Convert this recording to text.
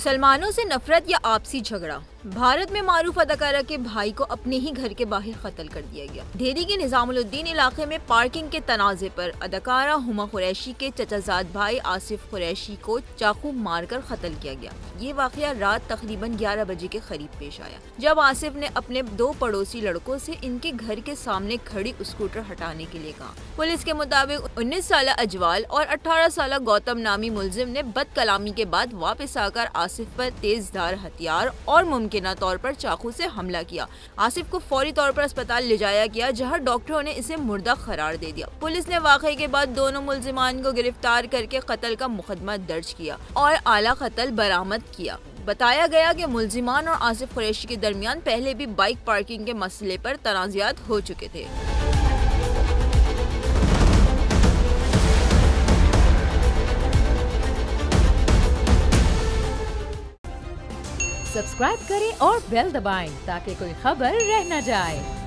मुसलमानों से नफरत या आपसी झगड़ा। भारत में मारूफ अदाकारा के भाई को अपने ही घर के बाहर कत्ल कर दिया गया। ढेरी के निजामुद्दीन इलाके में पार्किंग के तनाजे पर अदाकारा हुमा कुरैशी के चचाजाद भाई आसिफ कुरैशी को चाकू मारकर कत्ल किया गया। ये वाकया रात तकरीबन 11 बजे के करीब पेश आया, जब आसिफ ने अपने 2 पड़ोसी लड़कों से इनके घर के सामने खड़ी स्कूटर हटाने के लिए कहा। पुलिस के मुताबिक 19 साल अजवाल और 18 साल गौतम नामी मुलजिम ने बदकलामी के बाद वापस आकर आसिफ पर तेजधार हथियार और मुमकिना तौर पर चाकू से हमला किया। आसिफ को फौरी तौर पर अस्पताल ले जाया गया, जहां डॉक्टरों ने इसे मुर्दा करार दे दिया। पुलिस ने वाकये के बाद दोनों मुलजिमान को गिरफ्तार करके कत्ल का मुकदमा दर्ज किया और आला कत्ल बरामद किया। बताया गया कि मुलजिमान और आसिफ कुरैशी के दरमियान पहले भी बाइक पार्किंग के मसले पर तनाज़ात हो चुके थे। सब्सक्राइब करें और बेल दबाएं ताकि कोई खबर रह न जाए।